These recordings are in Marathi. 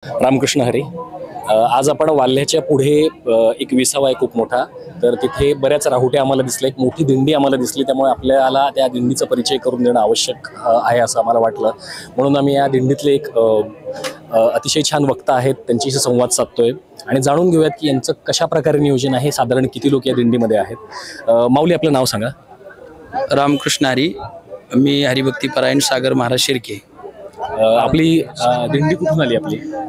रामकृष्ण हरी. आज आपण वाल्ह्याच्या पुढे एक विसावा आहे खूप मोठा. तर तिथे बऱ्याच राहुट्या आम्हाला दिसल्या, एक मोठी दिंडी आम्हाला दिसली. त्यामुळे आपल्याला त्या दिंडीचा परिचय करून देणं आवश्यक आहे असं आम्हाला वाटलं. म्हणून आम्ही या दिंडीतले एक अतिशय छान वक्ता आहेत त्यांच्याशी संवाद साधतोय आणि जाणून घेऊयात की यांचं कशा प्रकारे नियोजन आहे, साधारण किती लोक या दिंडीमध्ये आहेत. माऊली, आपलं नाव सांगा. रामकृष्ण हरी. मी हरिभक्तीपरायण सागर महाराज शिर्के. आपली दिंडी कुठून आली?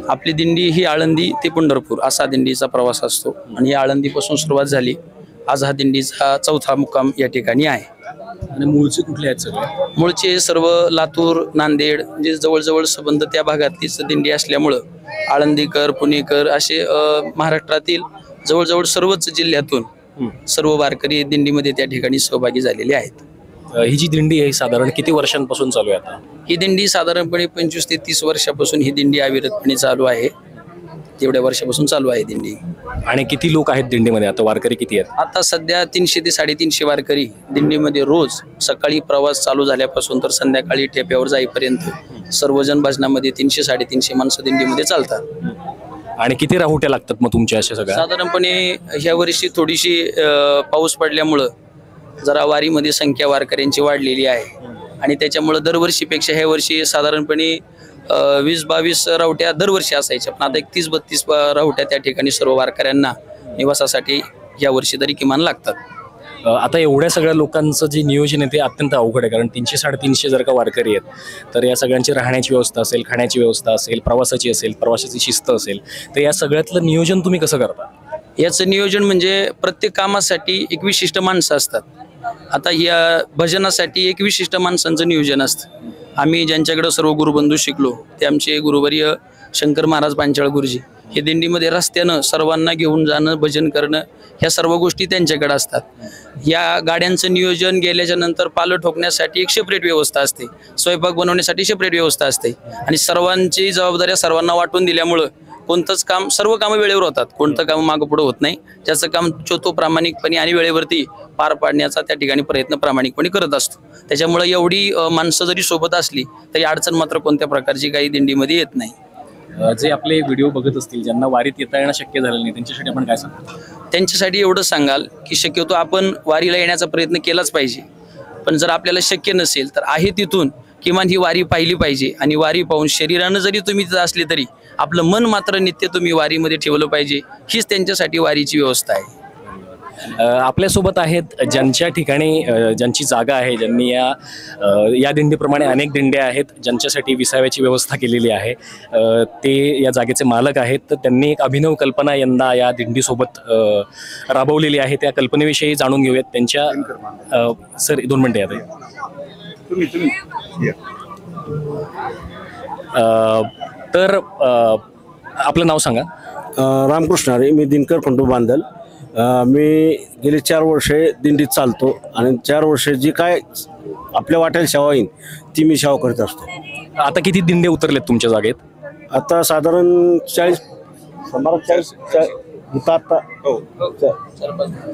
आपली दिंडी ही आळंदी ते पंढरपूर असा दिंडीचा प्रवास असतो आणि आळंदीपासून सुरुवात झाली. आज हा दिंडीचा चौथा मुक्काम या ठिकाणी आहे. आणि मूळचे कुठले आहेत सगळे? मूळचे सर्व लातूर, नांदेड म्हणजे जवळजवळ संबंध त्या भागातलीच दिंडी असल्यामुळं आळंदीकर, पुणेकर असे महाराष्ट्रातील जवळजवळ सर्वच जिल्ह्यातून सर्व वारकरी दिंडीमध्ये त्या ठिकाणी सहभागी झालेले आहेत. ही जी दिंडी आहे साधारण किती वर्षांपासून चालू आहे आता? ही दिंडी साधारणपणे 25 ते 30 वर्षापासून ही दिंडी अविरतपणे चालू आहे. तेवढ्या वर्षापासून चालू आहे दिंडी. आणि किती लोक आहेत दिंडीमध्ये आता? वारकरी किती आहेत आता? सध्या 300 ते 350 वारकरी दिंडीमध्ये रोज सकाळी प्रवास चालू झाल्यापासून तर संध्याकाळी ठेप्यावर जाईपर्यंत सर्वजण भजनामध्ये 300-350 माणसं दिंडीमध्ये चालतात. आणि किती राहुट्या लागतात मग तुमच्या अशा सगळ्या? साधारणपणे ह्या वर्षी थोडीशी पाऊस पडल्यामुळं जरा वारीमध्ये संख्या वारकऱ्यांची वाढलेली आहे आणि त्याच्यामुळं दरवर्षीपेक्षा ह्या वर्षी साधारणपणे 20-22 राहुट्या दरवर्षी असायच्या, पण आता 31-32 राहुट्या त्या ठिकाणी सर्व वारकऱ्यांना निवासासाठी या वर्षी तरी किमान लागतात. आता एवढ्या सगळ्या लोकांचं जे नियोजन आहे ते अत्यंत अवघड आहे, कारण 300-350 जर का वारकरी आहेत तर या सगळ्यांची राहण्याची व्यवस्था असेल, खाण्याची व्यवस्था असेल, प्रवासाची असेल, प्रवासाची शिस्त असेल, तर या सगळ्यातलं नियोजन तुम्ही कसं करता? याचं नियोजन म्हणजे प्रत्येक कामासाठी एक विशिष्ट माणसं असतात. आता या भजनासाठी एक विशिष्ट माणसांचं नियोजन असतं. आम्ही ज्यांच्याकडे सर्व गुरुबंधू शिकलो ते आमचे गुरुवर्य शंकर महाराज पांचाळ गुरुजी. हे दिंडीमध्ये रस्त्यानं सर्वांना घेऊन जाणं, भजन करणं, ह्या सर्व गोष्टी त्यांच्याकडे असतात. या गाड्यांचं नियोजन गेल्याच्या नंतर पालं ठोकण्यासाठी एक सेपरेट व्यवस्था असते, स्वयंपाक बनवण्यासाठी सेपरेट व्यवस्था असते आणि सर्वांची जबाबदाऱ्या सर्वांना वाटून दिल्यामुळं कोणतंच काम, सर्व कामं वेळेवर होतात. कोणतं काम मागं पुढं होत नाही. ज्याचं काम तो प्रामाणिकपणे आणि वेळेवरती पार पाडण्याचा त्या ठिकाणी प्रयत्न प्रामाणिकपणे करत असतो. त्याच्यामुळे एवढी माणसं जरी सोबत असली तरी अडचण मात्र कोणत्या प्रकारची काही दिंडीमध्ये येत नाही. जे आपले व्हिडिओ बघत असतील, ज्यांना वारीत येता येणं शक्य झालं नाही, त्यांच्यासाठी आपण काय सांगतो? त्यांच्यासाठी एवढं सांगाल की शक्यतो आपण वारीला येण्याचा प्रयत्न केलाच पाहिजे. पण जर आपल्याला शक्य नसेल तर आहे तिथून किमान ही वारी पाहिली पाहिजे आणि वारी पाहून शरीरानं जरी तुम्ही तिथं असले तरी आपलं मन मात्र नित्य तुम्ही वारीमध्ये ठेवलं पाहिजे. हीच त्यांच्यासाठी वारीची व्यवस्था आहे. आपल्यासोबत आहेत ज्यांच्या ठिकाणी ज्यांची जागा आहे, ज्यांनी या दिंडीप्रमाणे अनेक दिंड्या आहेत ज्यांच्यासाठी विसाव्याची व्यवस्था केलेली आहे, ते या जागेचे मालक आहेत. तर त्यांनी एक अभिनव कल्पना यंदा या दिंडीसोबत राबवलेली आहे. त्या कल्पनेविषयी जाणून घेऊयात. त्यांच्या सर 2 मिनिटं या. तर आपलं नाव सांगा. रामकृष्ण हरी. मी दिनकर खंडू बांदल. मी गेली 4 वर्षे दिंडीत चालतो आणि 4 वर्षे जी काय आपल्या वाटेल सेवा येईल ती मी सेवा करत असतो. आता किती दिंडे उतरलेत तुमच्या जागेत? आता साधारण 40 आता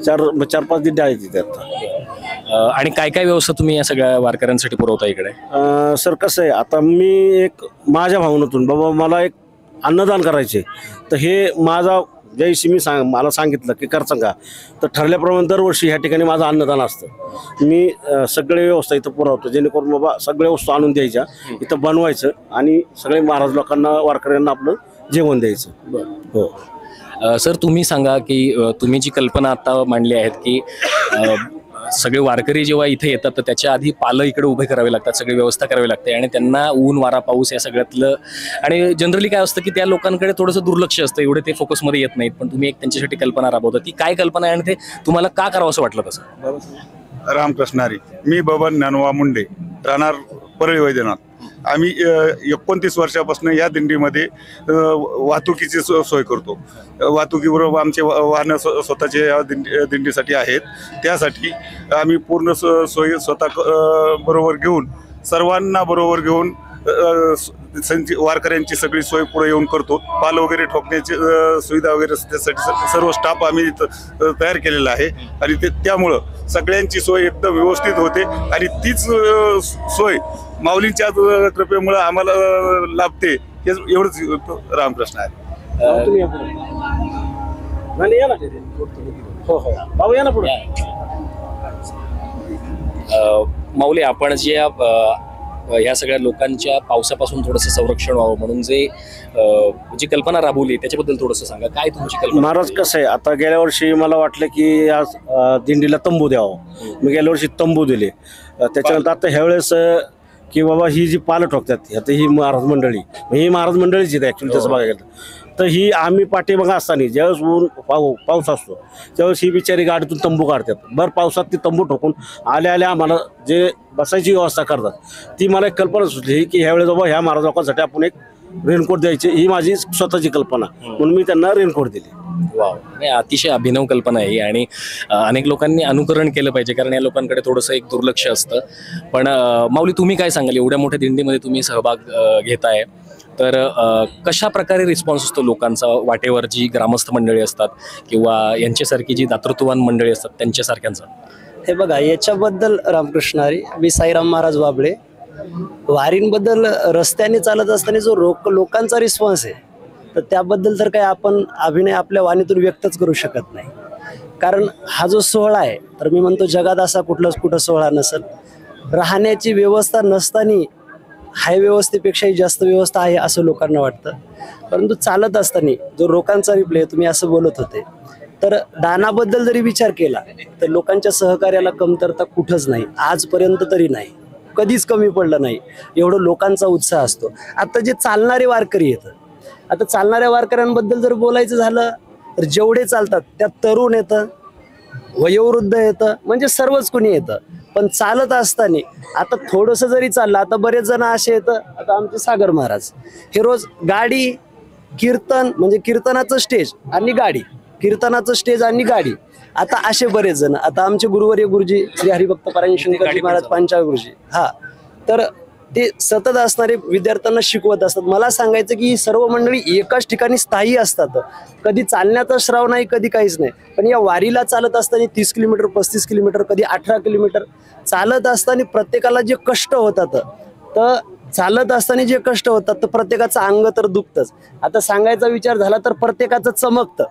4-5 दिंडे आहेत तिथे आता. आणि काय काय व्यवस्था तुम्ही या सगळ्या वारकऱ्यांसाठी पुरवता इकडे? सर कसं आहे, आता मी एक माझ्या भावनेतून बाबा मला एक अन्नदान करायचे, तर हे माझा ज्याविषयी मला सांगितलं की करचं का, तर ठरल्याप्रमाणे दरवर्षी ह्या ठिकाणी माझं अन्नदान असतं. मी सगळे व्यवस्था इथं पुरवतो, जेणेकरून बाबा सगळ्या वस्तू आणून द्यायच्या, इथं बनवायचं आणि सगळे महाराज लोकांना, वारकऱ्यांना आपलं जेवण द्यायचं. हो सर, तुम्ही सांगा की तुम्ही जी कल्पना आता मांडली आहेत की सगळे वारकरी जेव्हा इथे येतात तर त्याच्या आधी पालं इकडे उभे करावे लागतात, सगळी व्यवस्था करावी लागते आणि त्यांना ऊन, वारा, पाऊस या सगळ्यातलं, आणि जनरली काय असतं की त्या लोकांकडे थोडंसं दुर्लक्ष असतं, एवढे ते फोकसमध्ये येत नाहीत. पण तुम्ही एक त्यांच्यासाठी कल्पना राबवता. ती काय कल्पना आहे आणि ते तुम्हाला का करावं असं वाटलं तसं? रामकृष्ण हरी. मी बबन ज्ञानोबा मुंडे, राहणार परळी वैद्यनाथ. आम्ही 29 वर्षापासून या दिंडीमध्ये वाहतुकीची सोय करतो. वाहतुकीबरोबर आमचे वाहनं स्वतःचे या दिंडीसाठी आहेत. त्यासाठी आम्ही पूर्ण सोयी स्वतः बरोबर घेऊन, सर्वांना बरोबर घेऊन वारकऱ्यांची सगळी सोय पुढे येऊन करतो. पाल वगैरे ठोकण्याची सुविधा वगैरे त्यासाठी सर्व स्टाफ आम्ही तयार केलेला आहे आणि त्यामुळं सगळ्यांची सोय एकदम व्यवस्थित होते आणि तीच सोय माऊलींच्या कृपेमुळे आम्हाला लाभते एवढंच रामकृष्ण आहे. तुम्ही या पुढे. नाही, या ना. हो हो बाबू या ना पुढे. माऊली, आपण जे ह्या सगळ्या लोकांच्या पावसापासून थोडंसं संरक्षण व्हावं म्हणून जी कल्पना राबवली त्याच्याबद्दल थोडंसं सांगा. काय तुमची कल्पना? महाराज कसं आहे, आता गेल्या वर्षी मला वाटलं की आज दिंडीला तंबू द्यावं. मी गेल्या वर्षी तंबू दिले. त्याच्यानंतर आता ह्यावेळेस की बाबा ही जी पालं ठोकतात आता ही महाराज मंडळी, ही महाराज मंडळीच आहेत ॲक्च्युली तसं बघायला गेलं तर. ही आम्ही पाठीमागं असताना ज्यावेळेस ऊन पाऊस असतो त्यावेळेस ही बिचारी गाडीतून तंबू काढतात. बरं पावसात ती तंबू ठोकून आल्या आम्हाला जे बसायची व्यवस्था करतात ती मला एक कल्पना सुचली की ह्यावेळेस बाबा ह्या महाराज लोकांसाठी आपण एक रेनकोट द्यायचे. ही माझी स्वतःची कल्पना म्हणून मी त्यांना रेनकोट दिले. वाव, नाही अतिशय अभिनव कल्पना आहे आणि अनेक लोकांनी अनुकरण केलं पाहिजे कारण या लोकांकडे थोडंसं एक दुर्लक्ष असतं. पण माऊली, तुम्ही काय सांगाल, एवढ्या मोठ्या दिंडीमध्ये तुम्ही सहभाग घेताय तर कशा प्रकारे रिस्पॉन्स असतो लोकांचा वाटेवर, जी ग्रामस्थ मंडळी असतात किंवा यांच्यासारखी जी दातृत्ववान मंडळी असतात त्यांच्यासारख्यांचा? हे बघा, याच्याबद्दल रामकृष्ण हरी. मी साईराम महाराज वाबळे. वारींबद्दल रस्त्याने चालत असताना जो लोकांचा रिस्पॉन्स आहे तर त्याबद्दल तर काही आपण अभिनय आपल्या वाणीतून व्यक्तच करू शकत नाही. कारण हा जो सोहळा आहे तर मी म्हणतो जगात असा कुठं सोहळा नसेल. राहण्याची व्यवस्था नसताना हाय व्यवस्थेपेक्षाही जास्त व्यवस्था आहे असं लोकांना वाटतं. परंतु चालत असताना जो लोकांचा रिप्लाय, तुम्ही असं बोलत होते, तर दानाबद्दल जरी विचार केला तर लोकांच्या सहकार्याला कमतरता कुठंच नाही, आजपर्यंत तरी नाही, कधीच कमी पडलं नाही. एवढं लोकांचा उत्साह असतो. आता जे चालणारे वारकरी येतं, आता चालणाऱ्या वारकऱ्यांबद्दल जर बोलायचं झालं तर जेवढे चालतात त्यात तरुण येतं, वयोवृद्ध येतं, म्हणजे सर्वच कोणी येतं. पण चालत असताना आता थोडंसं जरी चाललं, आता बरेच जण असे येतं, आता आमचे सागर महाराज हे रोज गाडी कीर्तन, म्हणजे कीर्तनाचं स्टेज आणि गाडी, कीर्तनाचं स्टेज आणि गाडी, आता असे बरेच जण. आता आमचे गुरुवर्य गुरुजी श्री हरिभक्त पारायण शंकरजी महाराज पांचाळ गुरुजी, हा, तर ते सतत असणारे विद्यार्थ्यांना शिकवत असतात. मला सांगायचं की ही सर्व मंडळी एकाच ठिकाणी स्थायी असतात. कधी चालण्याचा श्राव नाही, कधी काहीच नाही. पण या वारीला चालत असताना 30 किलोमीटर, 35 किलोमीटर, कधी 18 किलोमीटर चालत असताना प्रत्येकाला जे कष्ट होतात, तर चालत असताना जे कष्ट होतात तर प्रत्येकाचं अंग तर दुखतंच. आता सांगायचा विचार झाला तर प्रत्येकाचं चमकतं,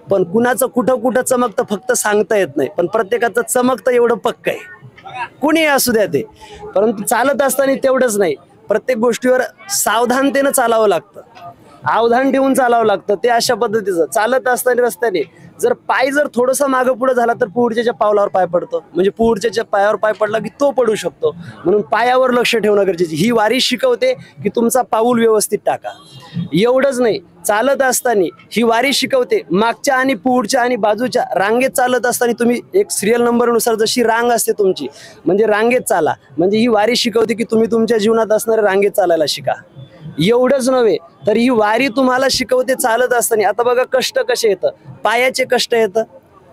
पण कुणाचं कुठं चमकतं फक्त सांगता येत नाही. पण प्रत्येकाचं चमकतं एवढं पक्क आहे, कुणी असू द्या ते. परंतु चालत असताना तेवढंच नाही, प्रत्येक गोष्टीवर सावधानतेनं चालावं लागतं, अवधान ठेवून चालावं लागतं. ते अशा पद्धतीचं चालत असताना रस्त्याने जर पाय जर थोडंसं मागं पुढे झाला तर पुढच्या पावलावर पाय पडतो, म्हणजे पुढच्या पायावर पाय पडला की तो पडू शकतो. म्हणून पायावर लक्ष ठेवणं गरजेचं. ही वारी शिकवते की तुमचा पाऊल व्यवस्थित टाका. एवढंच नाही, चालत असताना ही वारी शिकवते मागच्या आणि पुढच्या आणि बाजूच्या रांगेत चालत असताना तुम्ही एक सिरियल नंबरनुसार जशी रांग असते तुमची, म्हणजे रांगेत चाला. म्हणजे ही वारी शिकवते की तुम्ही तुमच्या जीवनात असणाऱ्या रांगेत चालायला शिका. एवढंच नव्हे तर ही वारी तुम्हाला शिकवते चालत असताना. आता बघा कष्ट कसे येतं, पायाचे कष्ट येतं,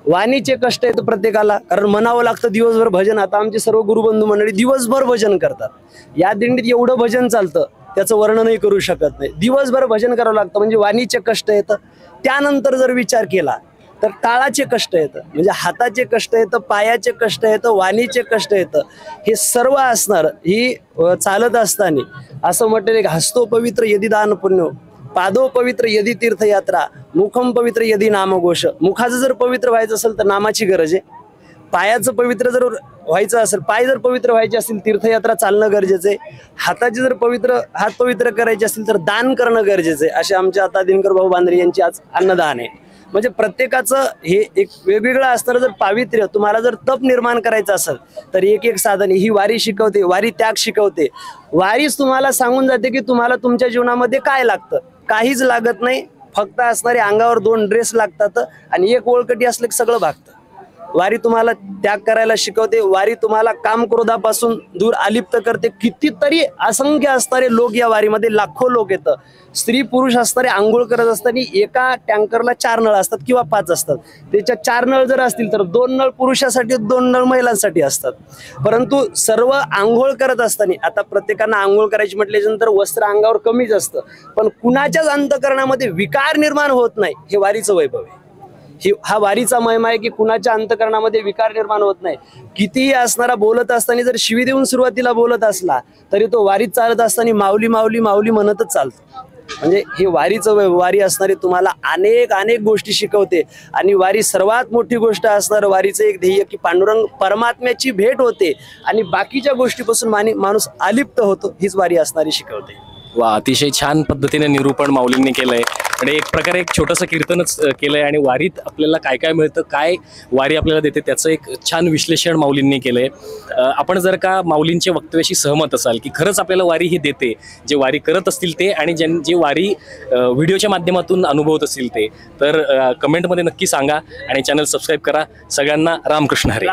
वाणीचे कष्ट येतं प्रत्येकाला, कारण म्हणावं लागतं दिवसभर भजन. आता आमचे सर्व गुरुबंधू मंडळी दिवसभर भजन करतात. या दिंडीत एवढं भजन चालतं त्याचं वर्णनही करू शकत नाही. दिवसभर भजन करावं लागतं, म्हणजे वाणीचे कष्ट येतं. त्यानंतर जर विचार केला तर टाळाचे कष्ट येतं, म्हणजे हाताचे कष्ट येतं, पायाचे कष्ट येतं, वाणीचे कष्ट येतं. हे सर्व असणार ही चालत असताना. असं म्हटलेलं की हस्तो पवित्र यदि दान पुण्यो, पादो पवित्र यदि तीर्थयात्रा, मुखम पवित्र यदि नामघोष. मुखाचं जर पवित्र व्हायचं असेल तर नामाची गरज आहे. पायाचं पवित्र जर व्हायचं असेल, पाय जर पवित्र व्हायचे असतील तीर्थयात्रा चालणं गरजेचं आहे. हाताचे जर हात पवित्र करायचे असतील तर दान करणं गरजेचं आहे. असे आमचे आता दिनकर भाऊ बांद्रे यांची आज अन्नदान आहे. म्हणजे प्रत्येकाचं हे एक वेगवेगळं असणारं जर पावित्र्य, तुम्हाला जर तप निर्माण करायचं असेल तर एक साधन ही वारी शिकवते. वारी त्याग शिकवते. वारीच तुम्हाला सांगून जाते की तुम्हाला तुमच्या जीवनामध्ये काय लागतं. काहीच लागत नाही, फक्त असणारे अंगावर 2 ड्रेस लागतात आणि एक ओळखटी असलं की सगळं भागतं. वारी तुम्हाला त्याग करायला शिकवते. वारी तुम्हाला काम क्रोधापासून दूर अलिप्त करते. कितीतरी असंख्य असणारे लोक या वारीमध्ये, लाखो लोक येतं. स्त्री पुरुष असणारे आंघोळ करत असताना एका टँकरला 4 नळ असतात किंवा 5 असतात. त्याच्यात 4 नळ जर असतील तर 2 नळ पुरुषासाठी, 2 नळ महिलांसाठी असतात. परंतु सर्व आंघोळ करत असताना, आता प्रत्येकानं आंघोळ करायची म्हटल्यानंतर वस्त्र अंगावर कमीच असतं, पण कुणाच्याच अंतकरणामध्ये विकार निर्माण होत नाही. हे वारीचं वैभव आहे. हा वारीचा महिमा आहे की कुणाच्या अंतकरणामध्ये विकार निर्माण होत नाही. कितीही असणारा बोलत असताना जर शिवी देऊन सुरुवातीला बोलत असला तरी तो वारीत चालत असताना माऊली माऊली माऊली म्हणतच चालतो. म्हणजे ही वारी असणारी तुम्हाला अनेक अनेक गोष्टी शिकवते. आणि वारी सर्वात मोठी गोष्ट असणार वारीचं एक ध्येय की पांडुरंग परमात्म्याची भेट होते आणि बाकीच्या गोष्टीपासून माणूस अलिप्त होतो. हीच वारी असणारी शिकवते. वा, अतिशय छान पद्धतीने निरूपण माऊलींनी केलंय आणि एक प्रकारे एक छोटंसं कीर्तनच केलंय आणि वारीत आपल्याला काय काय मिळतं, काय वारी आपल्याला देते, त्याचं एक छान विश्लेषण माऊलींनी केलंय. आपण जर का माऊलींच्या वक्तव्याशी सहमत असाल की खरंच आपल्याला वारी ही देते, जे वारी करत असतील ते आणि जे वारी व्हिडिओच्या माध्यमातून अनुभवत असतील ते, तर कमेंटमध्ये नक्की सांगा आणि चॅनल सबस्क्राईब करा. सगळ्यांना रामकृष्ण हरी.